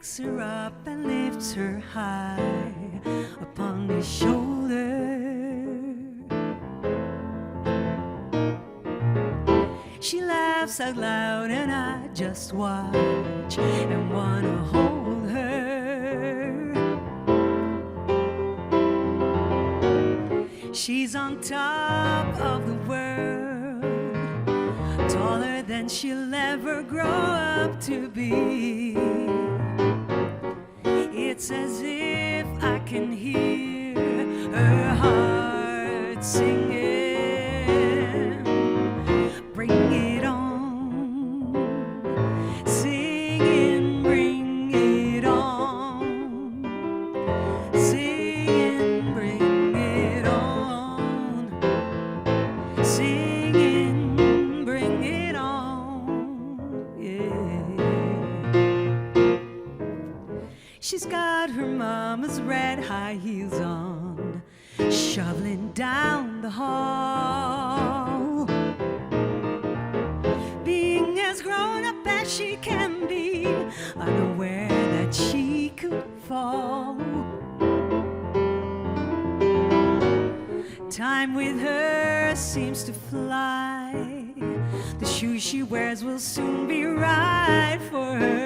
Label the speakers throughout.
Speaker 1: picks her up and lifts her high upon his shoulder. She laughs out loud and I just watch and wanna hold her. She's on top of the world, taller than she'll ever grow up to be. It's as if I can hear her heart singing. Bring it on, singing, bring it on, singing, bring it on, singing, bring it on, yeah. She's got her mama's red high heels on, shoveling down the hall. Being as grown up as she can be, unaware that she could fall. Time with her seems to fly. The shoes she wears will soon be right for her.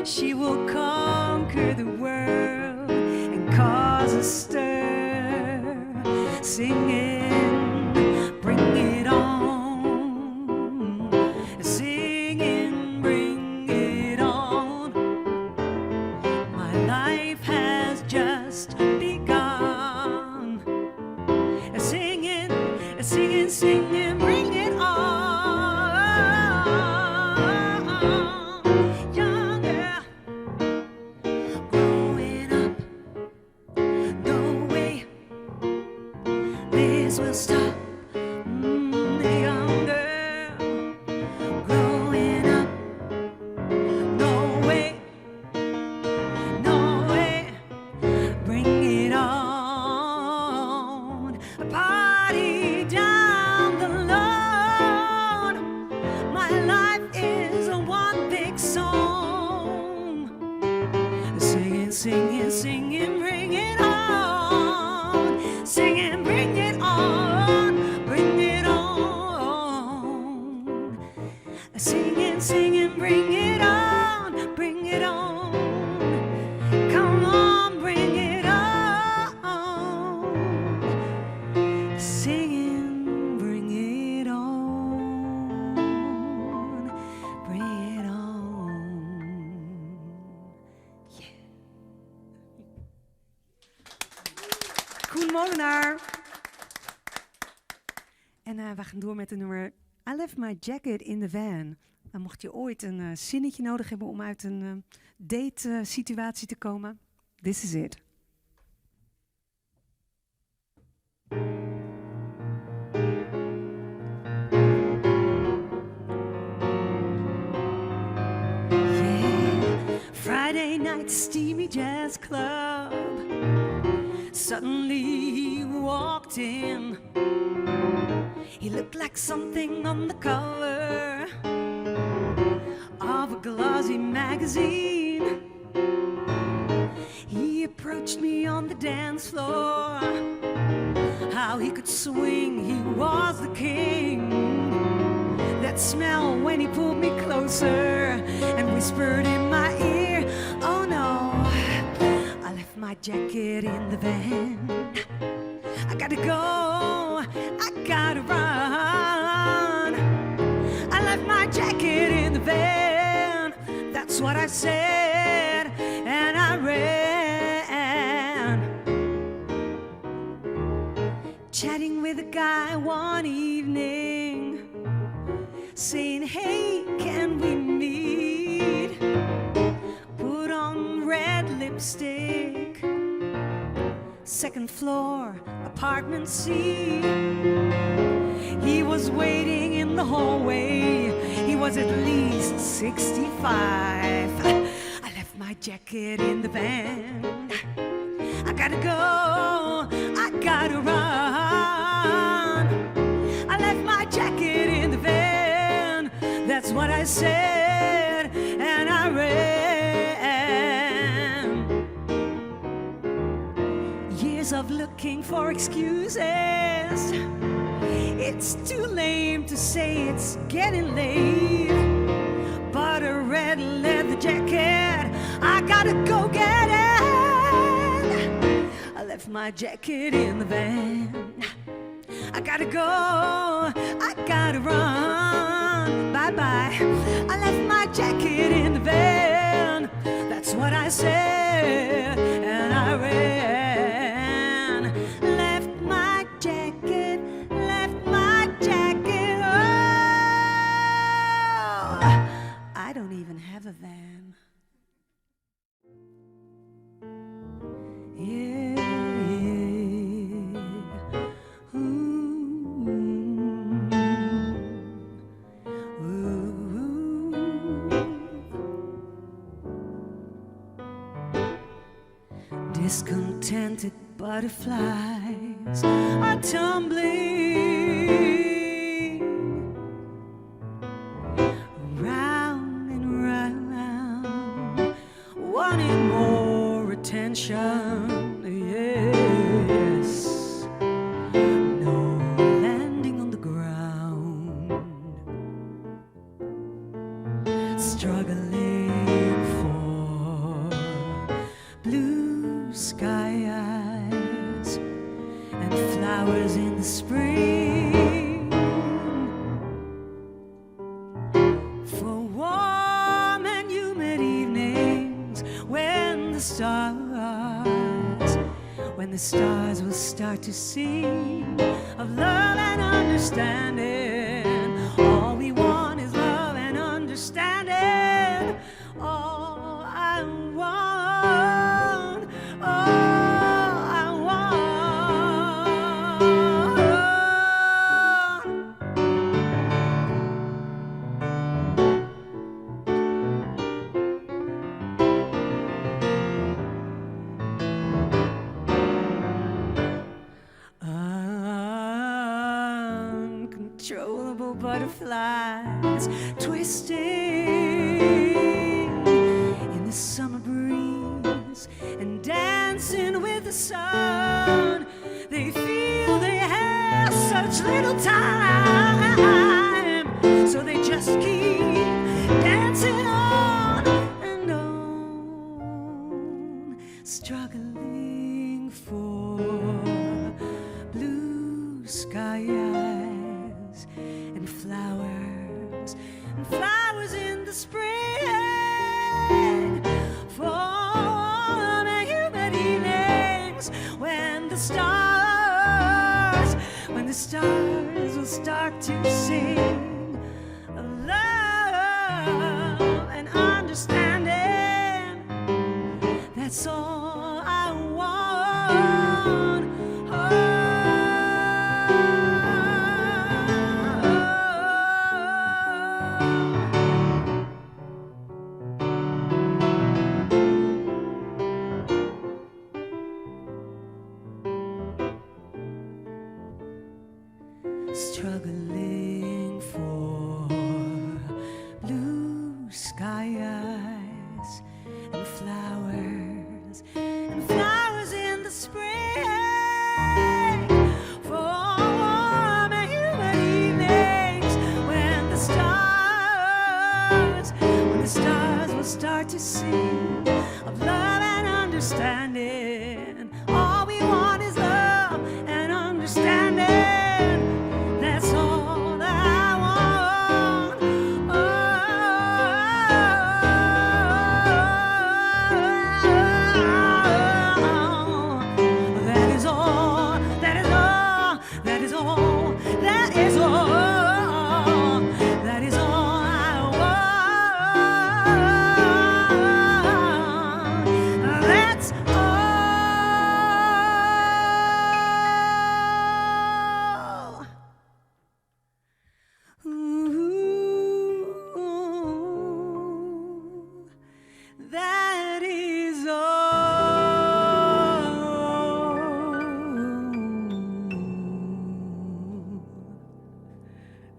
Speaker 1: She will conquer the world and cause a stir, singing, bring it on, singing, bring it on. My life has just begun. Singing, singing, singing, bring it on. Will stop. Young girl, growing up. No way, no way. Bring it on. A party down the lawn. My life is a one big song. Singing, singing, singing, bring it on. Singing, bring it on, bring it on. Singing, singing, bring it on, bring it on. Come on, bring it on. Singing, bring it on, bring it on. Yeah. Koen Molenaar. En we gaan door met de nummer I Left My Jacket in the Van. Dan mocht je ooit een zinnetje nodig hebben om uit een date situatie te komen. This is it. Yeah, Friday night steamy jazz club. Suddenly he walked in. He looked like something on the cover of a glossy magazine. He approached me on the dance floor. How he could swing, he was the king. That smell when he pulled me closer and whispered in my ear, oh no, I left my jacket in the van. I gotta go, I gotta run. I left my jacket in the van. That's what I said, and I ran. Chatting with a guy one evening, saying, hey, can we meet? Put on red lipstick, second floor, apartment C. He was waiting in the hallway. He was at least 65. I left my jacket in the van. I gotta go, I gotta run. I left my jacket in the van. That's what I said, and I ran. years of looking for excuses. It's too lame to say it's getting late, but a red leather jacket, I gotta go get it. I left my jacket in the van. I gotta go, I gotta run, bye-bye. I left my jacket in the van. That's what I said, and I ran. Left my jacket, left my jacket. Oh, I don't even have a van. Yeah, yeah. Ooh, ooh. Discontented butterflies are tumbling round and round, wanting more attention. Yes, no landing on the ground, struggling for blue sky eyes and flowers in the spring, for warm and humid evenings when the stars will start to sing of love and understanding. All we want is love and understanding. All I want, all I uncontrollable butterflies twisting in the summer breeze and dancing with the sun. They feel they have such little time, so they just keep dancing on and on, struggling for blue sky eyes and flowers in the spring, for warm and humid evenings when the stars will start to sing of love and understanding. That's all I want. Struggling for blue sky eyes and flowers in the spring, for warm and humid evenings when the stars will start to sing of love and understanding. All we want is love and understanding. That's all that I want. That is all, that is all, that is all, that is all, that is all I want. That's all. Ooh, that is all.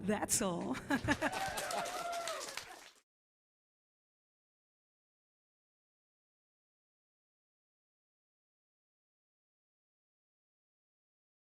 Speaker 1: That's all.